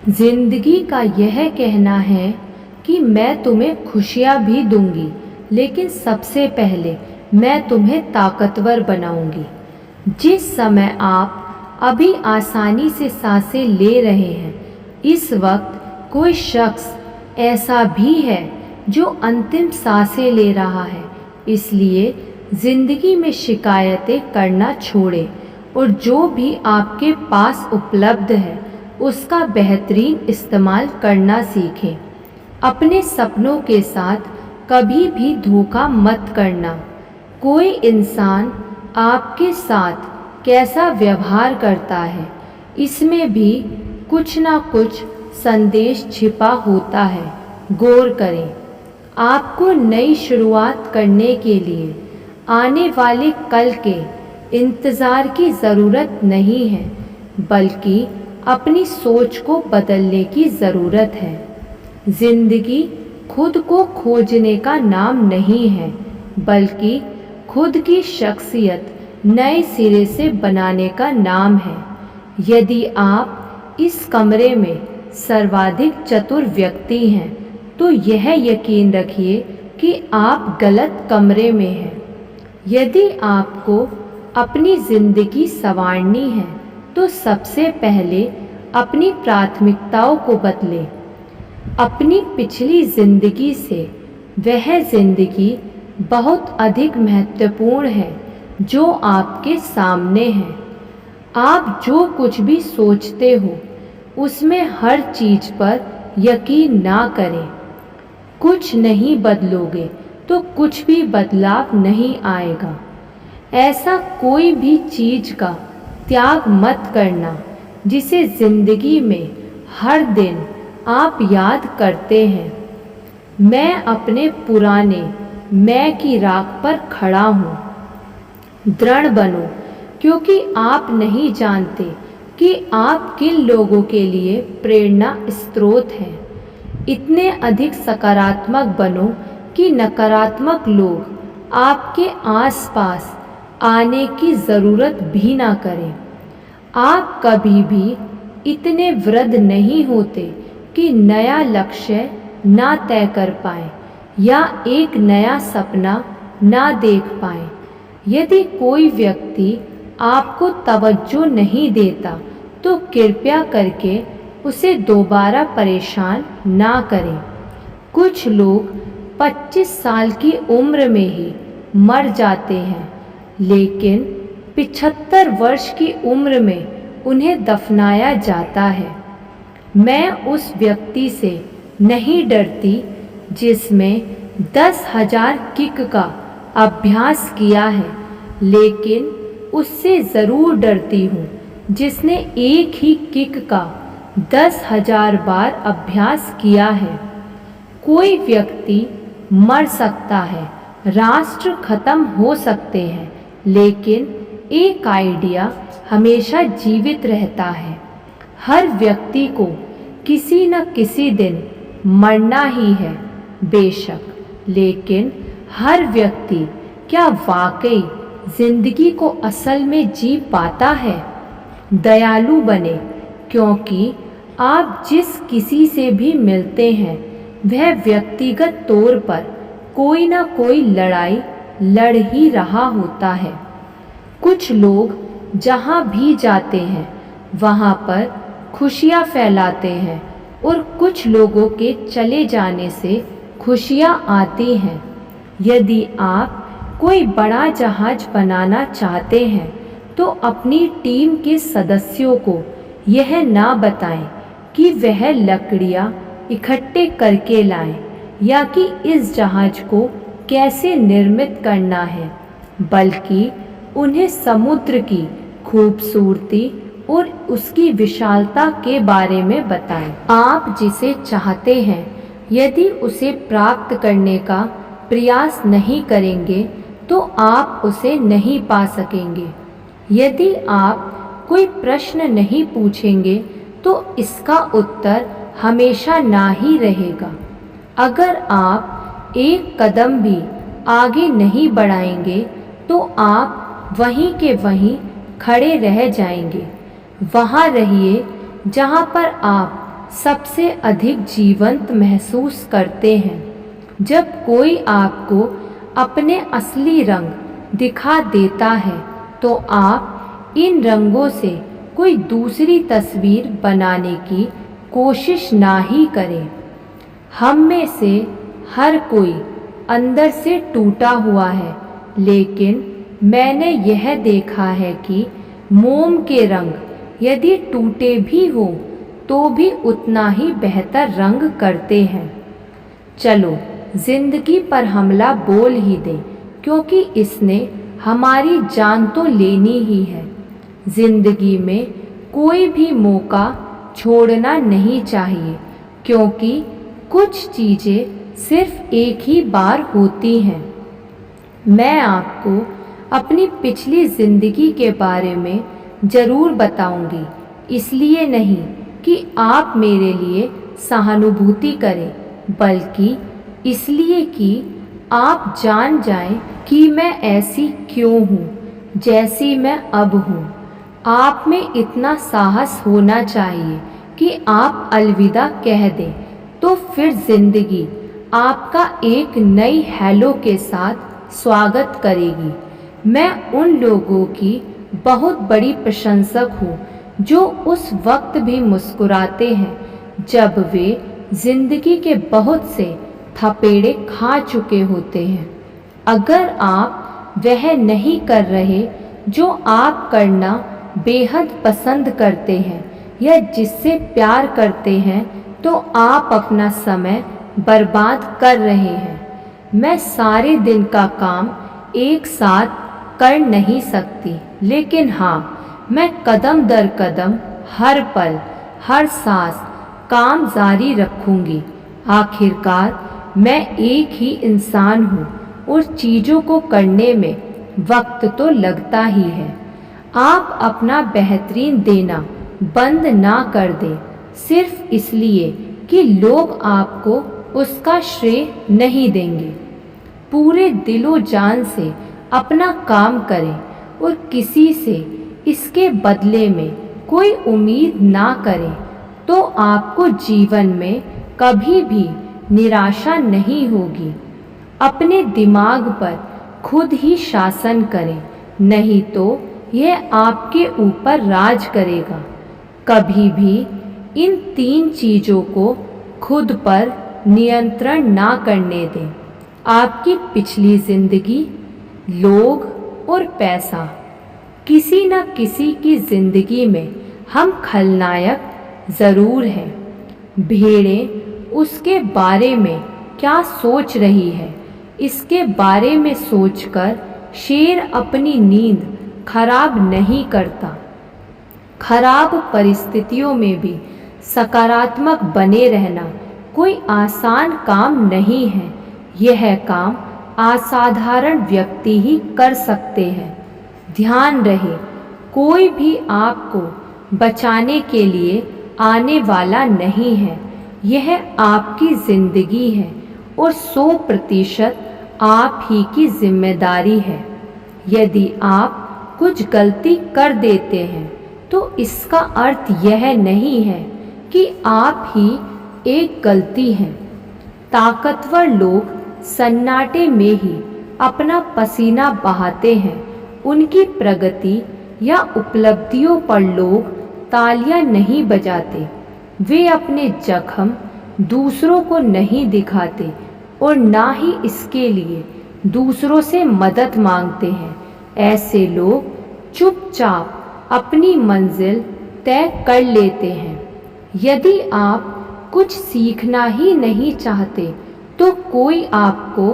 जिंदगी का यह कहना है कि मैं तुम्हें खुशियाँ भी दूंगी, लेकिन सबसे पहले मैं तुम्हें ताकतवर बनाऊंगी। जिस समय आप अभी आसानी से सांसें ले रहे हैं, इस वक्त कोई शख्स ऐसा भी है जो अंतिम सांसें ले रहा है। इसलिए जिंदगी में शिकायतें करना छोड़ें और जो भी आपके पास उपलब्ध है उसका बेहतरीन इस्तेमाल करना सीखें। अपने सपनों के साथ कभी भी धोखा मत करना। कोई इंसान आपके साथ कैसा व्यवहार करता है, इसमें भी कुछ ना कुछ संदेश छिपा होता है। गौर करें। आपको नई शुरुआत करने के लिए आने वाले कल के इंतज़ार की ज़रूरत नहीं है, बल्कि अपनी सोच को बदलने की ज़रूरत है। ज़िंदगी खुद को खोजने का नाम नहीं है, बल्कि खुद की शख्सियत नए सिरे से बनाने का नाम है। यदि आप इस कमरे में सर्वाधिक चतुर व्यक्ति हैं, तो यह यकीन रखिए कि आप गलत कमरे में हैं। यदि आपको अपनी ज़िंदगी संवारनी है, तो सबसे पहले अपनी प्राथमिकताओं को बदलें। अपनी पिछली ज़िंदगी से वह ज़िंदगी बहुत अधिक महत्वपूर्ण है जो आपके सामने है। आप जो कुछ भी सोचते हो, उसमें हर चीज़ पर यकीन ना करें। कुछ नहीं बदलोगे तो कुछ भी बदलाव नहीं आएगा। ऐसा कोई भी चीज़ का त्याग मत करना जिसे ज़िंदगी में हर दिन आप याद करते हैं। मैं अपने पुराने मैं की राख पर खड़ा हूँ। दृढ़ बनो, क्योंकि आप नहीं जानते कि आप किन लोगों के लिए प्रेरणा स्रोत हैं। इतने अधिक सकारात्मक बनो कि नकारात्मक लोग आपके आसपास आने की ज़रूरत भी ना करें। आप कभी भी इतने वृद्ध नहीं होते कि नया लक्ष्य ना तय कर पाएं या एक नया सपना ना देख पाएं। यदि कोई व्यक्ति आपको तवज्जो नहीं देता, तो कृपया करके उसे दोबारा परेशान ना करें। कुछ लोग 25 साल की उम्र में ही मर जाते हैं, लेकिन 75 वर्ष की उम्र में उन्हें दफनाया जाता है। मैं उस व्यक्ति से नहीं डरती जिसमें 10,000 किक का अभ्यास किया है, लेकिन उससे ज़रूर डरती हूँ जिसने एक ही किक का 10,000 बार अभ्यास किया है। कोई व्यक्ति मर सकता है, राष्ट्र खत्म हो सकते हैं, लेकिन एक आइडिया हमेशा जीवित रहता है। हर व्यक्ति को किसी न किसी दिन मरना ही है, बेशक, लेकिन हर व्यक्ति क्या वाकई जिंदगी को असल में जी पाता है? दयालु बने, क्योंकि आप जिस किसी से भी मिलते हैं वह व्यक्तिगत तौर पर कोई ना कोई लड़ाई लड़ ही रहा होता है। कुछ लोग जहाँ भी जाते हैं वहाँ पर खुशियाँ फैलाते हैं और कुछ लोगों के चले जाने से खुशियाँ आती हैं। यदि आप कोई बड़ा जहाज बनाना चाहते हैं, तो अपनी टीम के सदस्यों को यह ना बताएं कि वह लकड़ियाँ इकट्ठे करके लाएं या कि इस जहाज को कैसे निर्मित करना है, बल्कि उन्हें समुद्र की खूबसूरती और उसकी विशालता के बारे में बताएं। आप जिसे चाहते हैं, यदि उसे प्राप्त करने का प्रयास नहीं करेंगे तो आप उसे नहीं पा सकेंगे। यदि आप कोई प्रश्न नहीं पूछेंगे तो इसका उत्तर हमेशा ना ही रहेगा। अगर आप एक कदम भी आगे नहीं बढ़ाएंगे तो आप वहीं के वहीं खड़े रह जाएंगे। वहाँ रहिए जहाँ पर आप सबसे अधिक जीवंत महसूस करते हैं। जब कोई आपको अपने असली रंग दिखा देता है तो आप इन रंगों से कोई दूसरी तस्वीर बनाने की कोशिश ना ही करें। हम में से हर कोई अंदर से टूटा हुआ है, लेकिन मैंने यह देखा है कि मोम के रंग यदि टूटे भी हो तो भी उतना ही बेहतर रंग करते हैं। चलो जिंदगी पर हमला बोल ही दें, क्योंकि इसने हमारी जान तो लेनी ही है। जिंदगी में कोई भी मौका छोड़ना नहीं चाहिए, क्योंकि कुछ चीज़ें सिर्फ एक ही बार होती हैं। मैं आपको अपनी पिछली ज़िंदगी के बारे में ज़रूर बताऊंगी, इसलिए नहीं कि आप मेरे लिए सहानुभूति करें, बल्कि इसलिए कि आप जान जाएं कि मैं ऐसी क्यों हूँ जैसी मैं अब हूँ। आप में इतना साहस होना चाहिए कि आप अलविदा कह दें, तो फिर ज़िंदगी आपका एक नई हेलो के साथ स्वागत करेगी। मैं उन लोगों की बहुत बड़ी प्रशंसक हूँ जो उस वक्त भी मुस्कुराते हैं जब वे जिंदगी के बहुत से थपेड़े खा चुके होते हैं। अगर आप वह नहीं कर रहे जो आप करना बेहद पसंद करते हैं या जिससे प्यार करते हैं, तो आप अपना समय बर्बाद कर रहे हैं। मैं सारे दिन का काम एक साथ कर नहीं सकती, लेकिन हाँ, मैं कदम दर कदम, हर पल, हर सांस काम जारी रखूंगी। आखिरकार मैं एक ही इंसान हूँ और चीज़ों को करने में वक्त तो लगता ही है। आप अपना बेहतरीन देना बंद ना कर दें सिर्फ इसलिए कि लोग आपको उसका श्रेय नहीं देंगे। पूरे दिलो जान से अपना काम करें और किसी से इसके बदले में कोई उम्मीद ना करें, तो आपको जीवन में कभी भी निराशा नहीं होगी। अपने दिमाग पर खुद ही शासन करें, नहीं तो यह आपके ऊपर राज करेगा। कभी भी इन 3 चीज़ों को खुद पर नियंत्रण ना करने दें। आपकी पिछली जिंदगी, लोग और पैसा। किसी न किसी की जिंदगी में हम खलनायक ज़रूर हैं। भेड़ें उसके बारे में क्या सोच रही है, इसके बारे में सोचकर शेर अपनी नींद खराब नहीं करता। खराब परिस्थितियों में भी सकारात्मक बने रहना कोई आसान काम नहीं है। यह काम असाधारण व्यक्ति ही कर सकते हैं। ध्यान रहे, कोई भी आपको बचाने के लिए आने वाला नहीं है। यह आपकी ज़िंदगी है और 100% आप ही की जिम्मेदारी है। यदि आप कुछ गलती कर देते हैं तो इसका अर्थ यह नहीं है कि आप ही एक गलती हैं। ताकतवर लोग सन्नाटे में ही अपना पसीना बहाते हैं। उनकी प्रगति या उपलब्धियों पर लोग तालियां नहीं बजाते। वे अपने जख्म दूसरों को नहीं दिखाते और ना ही इसके लिए दूसरों से मदद मांगते हैं। ऐसे लोग चुपचाप अपनी मंजिल तय कर लेते हैं। यदि आप कुछ सीखना ही नहीं चाहते तो कोई आपको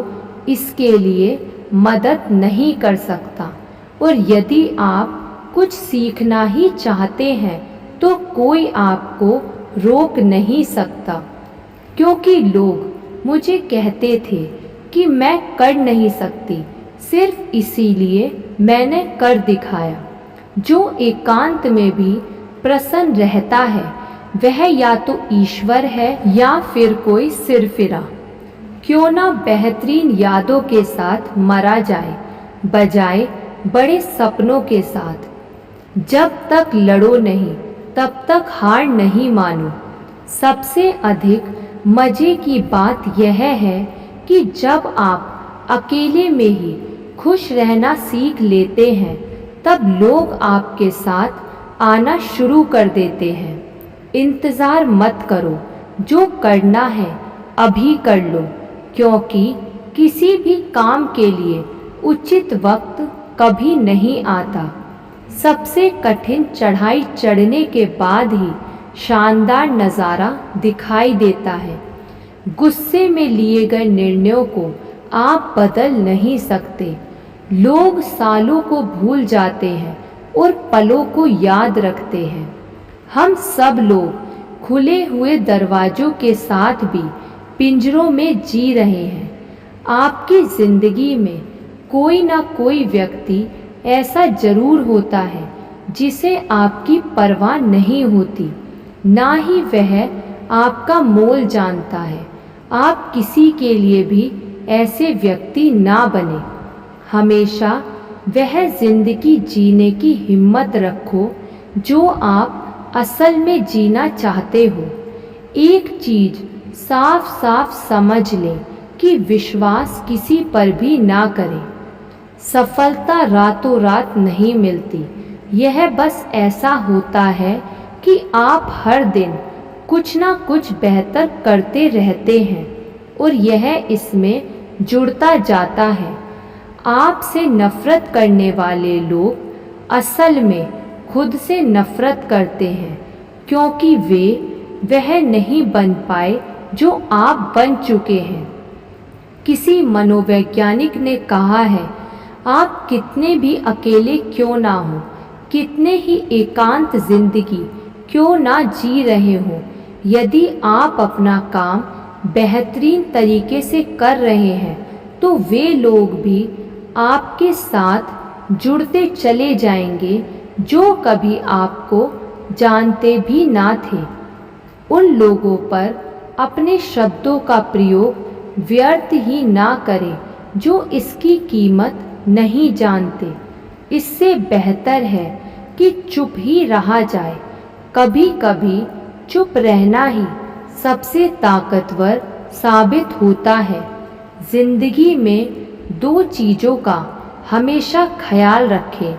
इसके लिए मदद नहीं कर सकता, और यदि आप कुछ सीखना ही चाहते हैं तो कोई आपको रोक नहीं सकता। क्योंकि लोग मुझे कहते थे कि मैं कर नहीं सकती, सिर्फ इसीलिए मैंने कर दिखाया। जो एकांत में भी प्रसन्न रहता है वह या तो ईश्वर है या फिर कोई सिरफिरा। क्यों ना बेहतरीन यादों के साथ मरा जाए, बजाय बड़े सपनों के साथ। जब तक लड़ो नहीं तब तक हार नहीं मानो। सबसे अधिक मज़े की बात यह है कि जब आप अकेले में ही खुश रहना सीख लेते हैं तब लोग आपके साथ आना शुरू कर देते हैं। इंतज़ार मत करो, जो करना है अभी कर लो, क्योंकि किसी भी काम के लिए उचित वक्त कभी नहीं आता। सबसे कठिन चढ़ाई चढ़ने के बाद ही शानदार नज़ारा दिखाई देता है। गुस्से में लिए गए निर्णयों को आप बदल नहीं सकते। लोग सालों को भूल जाते हैं और पलों को याद रखते हैं। हम सब लोग खुले हुए दरवाज़ों के साथ भी पिंजरों में जी रहे हैं। आपकी ज़िंदगी में कोई ना कोई व्यक्ति ऐसा ज़रूर होता है जिसे आपकी परवाह नहीं होती, ना ही वह आपका मोल जानता है। आप किसी के लिए भी ऐसे व्यक्ति ना बने। हमेशा वह ज़िंदगी जीने की हिम्मत रखो जो आप असल में जीना चाहते हो। एक चीज़ साफ साफ समझ लें कि विश्वास किसी पर भी ना करें। सफलता रातों रात नहीं मिलती। यह बस ऐसा होता है कि आप हर दिन कुछ ना कुछ बेहतर करते रहते हैं और यह इसमें जुड़ता जाता है। आपसे नफ़रत करने वाले लोग असल में खुद से नफ़रत करते हैं, क्योंकि वे वह नहीं बन पाए जो आप बन चुके हैं। किसी मनोवैज्ञानिक ने कहा है, आप कितने भी अकेले क्यों ना हो, कितने ही एकांत जिंदगी क्यों ना जी रहे हो, यदि आप अपना काम बेहतरीन तरीके से कर रहे हैं तो वे लोग भी आपके साथ जुड़ते चले जाएंगे जो कभी आपको जानते भी ना थे। उन लोगों पर अपने शब्दों का प्रयोग व्यर्थ ही ना करें जो इसकी कीमत नहीं जानते। इससे बेहतर है कि चुप ही रहा जाए। कभी कभी चुप रहना ही सबसे ताकतवर साबित होता है। जिंदगी में दो चीज़ों का हमेशा ख्याल रखें।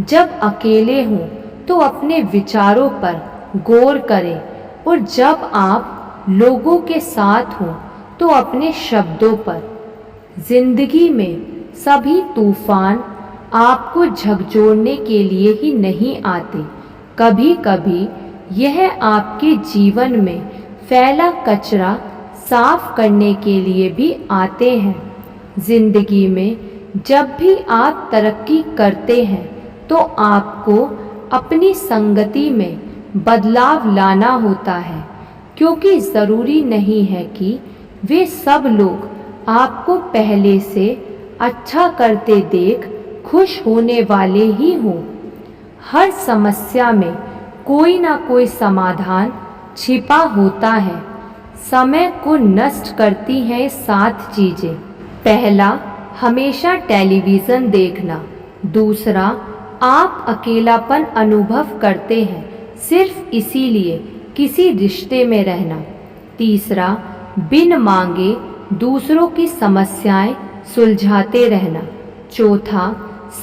जब अकेले हों तो अपने विचारों पर गौर करें और जब आप लोगों के साथ हों तो अपने शब्दों पर। जिंदगी में सभी तूफान आपको झकझोरने के लिए ही नहीं आते। कभी कभी यह आपके जीवन में फैला कचरा साफ करने के लिए भी आते हैं। जिंदगी में जब भी आप तरक्की करते हैं तो आपको अपनी संगति में बदलाव लाना होता है, क्योंकि ज़रूरी नहीं है कि वे सब लोग आपको पहले से अच्छा करते देख खुश होने वाले ही हों। हर समस्या में कोई ना कोई समाधान छिपा होता है। समय को नष्ट करती हैं सात चीज़ें। पहला, हमेशा टेलीविज़न देखना। दूसरा, आप अकेलापन अनुभव करते हैं सिर्फ इसीलिए किसी रिश्ते में रहना। तीसरा, बिन मांगे दूसरों की समस्याएं सुलझाते रहना। चौथा,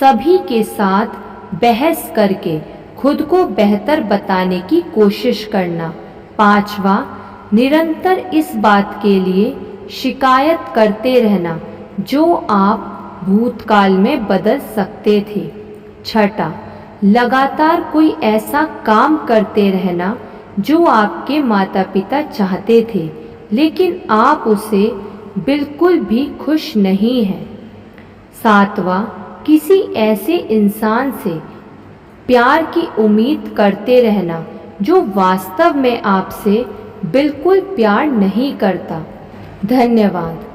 सभी के साथ बहस करके खुद को बेहतर बताने की कोशिश करना। पांचवा, निरंतर इस बात के लिए शिकायत करते रहना जो आप भूतकाल में बदल सकते थे। छठा, लगातार कोई ऐसा काम करते रहना जो आपके माता पिता चाहते थे लेकिन आप उसे बिल्कुल भी खुश नहीं हैं। सातवां, किसी ऐसे इंसान से प्यार की उम्मीद करते रहना जो वास्तव में आपसे बिल्कुल प्यार नहीं करता। धन्यवाद।